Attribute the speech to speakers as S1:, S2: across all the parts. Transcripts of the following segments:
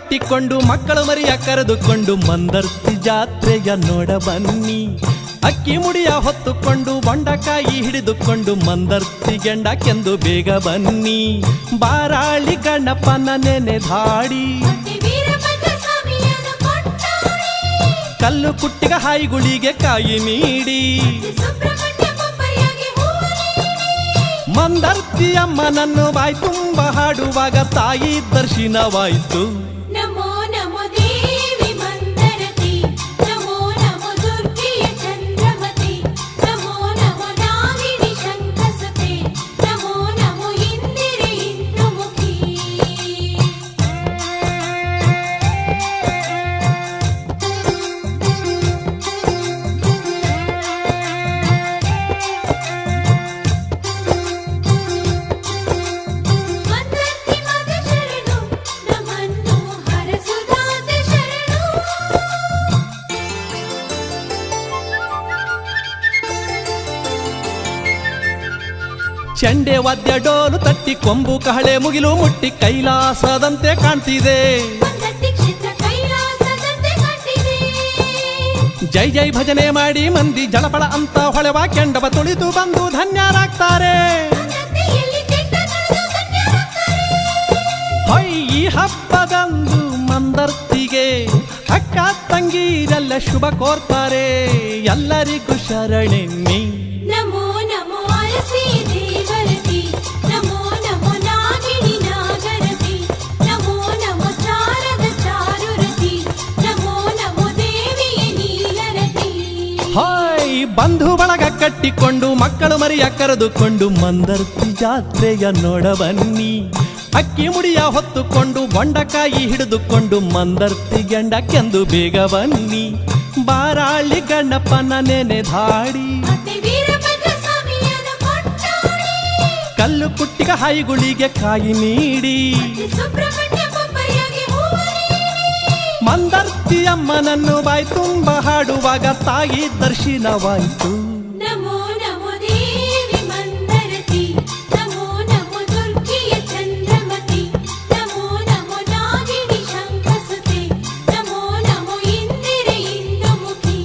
S1: ಕಟ್ಟಿಕೊಂಡು ಮಕ್ಕಳು ಮರಿಯ ಕರೆದುಕೊಂಡು ಮಂದರ್ತಿ ಜಾತ್ರೆಯ ನೋಡ ಬನ್ನಿ. ಅಕ್ಕಿ ಮುಡಿಯ ಹೊತ್ತುಕೊಂಡು ಬೊಂಡಕಾಯಿ ಹಿಡಿದುಕೊಂಡು ಮಂದರ್ತಿ ಗೆಂಡಕ್ಕೆಂದು ಬೇಗ ಬನ್ನಿ. ಬಾರಾಳಿ ಗಣಪನ ನೆನೆದಾಡಿ ಕಲ್ಲು ಕುಟ್ಟಿಗ ಹಾಯಿಗುಳಿಗೆ ಕಾಯಿ ನೀಡಿ ಮಂದರ್ತಿ ಅಮ್ಮನನ್ನು ಬಾಯಿ ತುಂಬ ಹಾಡುವಾಗ ತಾಯಿ ದರ್ಶನವಾಯಿತು.
S2: ನಮೋ ನಮೋ ದೇವಿ ಮಂದರತಿ, ನಮೋ ನಮೋ ದುರ್ಗೆಯ ಚಂದ್ರಮತಿ, ನಮೋ ನಮೋ ನಾಗಿಣಿ ಶಂಖಸುತೆ, ನಮೋ ನಮೋ ಇಂದಿರೆ ಇಂದ್ರಮುಖಿ.
S1: ಚಂಡೆ ವಾದ್ಯ ಡೋಲು ತಟ್ಟಿ ಕೊಂಬು ಕಹಳೆ ಮುಗಿಲು ಮುಟ್ಟಿ ಕೈಲಾಸದಂತೆ ಕಾಣ್ತಿದೆ. ಜೈ ಜೈ ಭಜನೆ ಮಾಡಿ ಮಂದಿ ಜಳಪಳ ಅಂತ ಹೊಳೆವ ಕೆಂಡವ ತುಳಿದು ಬಂದು ಧನ್ಯರಾಗ್ತಾರೆ. ಈ ಹಬ್ಬದಂದು ಮಂದರ್ತಿಗೆ ಅಕ್ಕ ತಂಗಿರೆಲ್ಲ ಶುಭ ಕೋರ್ತಾರೆ. ಎಲ್ಲರಿಗೂ ಶರಣೆನ್ನಿ.
S2: ನಮೋ ನಮೋ ಅರಸಿ ದೇವರತಿ, ನಮೋ ನಮೋ ನಾಗಿಣಿ ನಾಗರತಿ, ನಮೋ ನಮೋ ಚಾರದ ಚಾರುರತಿ, ನಮೋ ನಮೋ ದೇವಿಯ ನೀಲರತಿ.
S1: ಹಾಯ್ ಬಂಧು ಬಳಗ ಕಟ್ಟಿಕೊಂಡು ಮಕ್ಕಳು ಮರಿಯ ಕರೆದುಕೊಂಡು ಮಂದರ್ತಿ ಜಾತ್ರೆಯ ನೋಡ ಬನ್ನಿ. ಅಕ್ಕಿ ಮುಡಿಯ ಹೊತ್ತುಕೊಂಡು ಬೊಂಡಕಾಯಿ ಹಿಡಿದುಕೊಂಡು ಮಂದರ್ತಿ ಗೆಂಡಕ್ಕೆಂದು ಬೇಗ ಬನ್ನಿ. ಬಾರಾಳಿ ಗಣಪನ ನೆನೆದಾಡಿ ಕಲ್ಲು ಕುಟ್ಟಿಗ ಹಾಯಿಗುಳಿಗೆ ಕಾಯಿ ನೀಡಿ ಮಂದರ್ತಿ ಅಮ್ಮನನ್ನು ಬಾಯಿ ತುಂಬ ಹಾಡುವಾಗ ತಾಯಿ ದರ್ಶನವಾಯಿತು.
S2: ನಮೋ ನಮೋ ದೇವಿ ಮಂದರತಿ, ನಮೋ ನಮೋ ದುರ್ಗೆಯ ಚಂದ್ರಮತಿ, ನಮೋ ನಮೋ ನಾಗಿಣಿ ಶಂಖಸುತೆ, ನಮೋ ನಮೋ ಇಂದಿರೆ ಇಂದ್ರಮುಖಿ.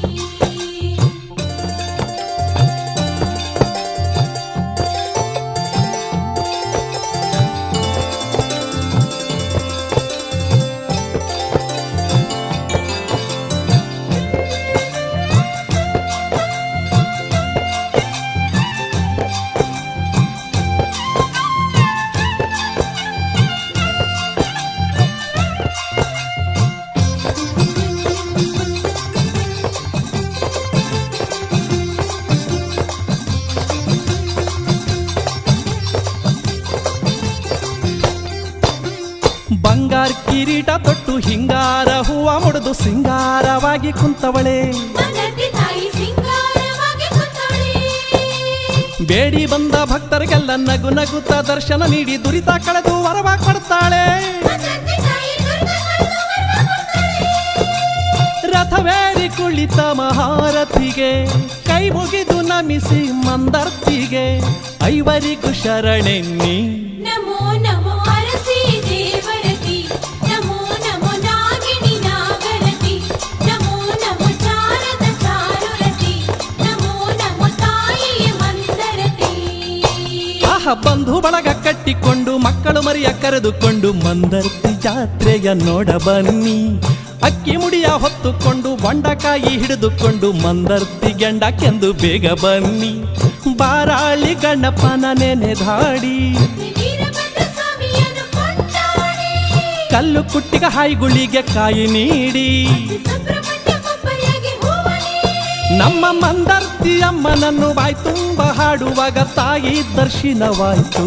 S1: ಬಂಗಾರ ಕಿರೀಟ ತೊಟ್ಟು ಹಿಂಗಾರ ಹೂವ ಮುಡಿದು ಸಿಂಗಾರವಾಗಿ ಕುಂತವಳೆ. ಬೇಡಿ ಬಂದ ಭಕ್ತರಿಗೆಲ್ಲ ನಗು ನಗುತ್ತ ದರ್ಶನ ನೀಡಿ ದುರಿತ ಕಳೆದು ವರವ ಕೊಡ್ತಾಳೆ. ರಥವೇರಿ ಕುಳಿತ ಮಹಾರಥಿಗೆ ಕೈ ಮುಗಿದು ನಮಿಸಿ ಮಂದರ್ತಿಗೆ ಐವರಿಗೂ ಶರಣೆನ್ನಿ.
S2: ನಮೋ ನಮೋ ಅರಸಿ ದೇವರತಿ, ನಮೋ ನಮೋ ನಾಗಿಣಿ ನಾಗರತಿ, ನಮೋ ನಮೋ ಚಾರದ ಚಾರುರತಿ, ನಮೋ ನಮೋ ತಾಯಿಯ ಮಂದರತಿ.
S1: ಬಂಧು ಬಳಗ ಕಟ್ಟಿಕೊಂಡು ಮಕ್ಕಳು ಮರಿಯ ಕರೆದುಕೊಂಡು ಮಂದರ್ತಿ ಜಾತ್ರೆಯ ನೋಡ ಬನ್ನಿ. ಅಕ್ಕಿ ಮುಡಿಯ ಹೊತ್ತುಕೊಂಡು ಬೊಂಡಕಾಯಿ ಹಿಡಿದುಕೊಂಡು ಮಂದರ್ತಿ ಗೆಂಡಕ್ಕೆಂದು ಬೇಗ ಬನ್ನಿ. ಬಾರಾಳಿ ಗಣಪನ ನೆನೆದಾಡಿ ಕಲ್ಲು ಕುಟ್ಟಿಗ ಹಾಯಿಗುಳಿಗೆ ಕಾಯಿ ನೀಡಿ ನಮ್ಮ ಮಂದರ್ತಿ ಅಮ್ಮನನ್ನು ಬಾಯಿ ತುಂಬ ಹಾಡುವಾಗ ತಾಯಿ ದರ್ಶನವಾಯಿತು.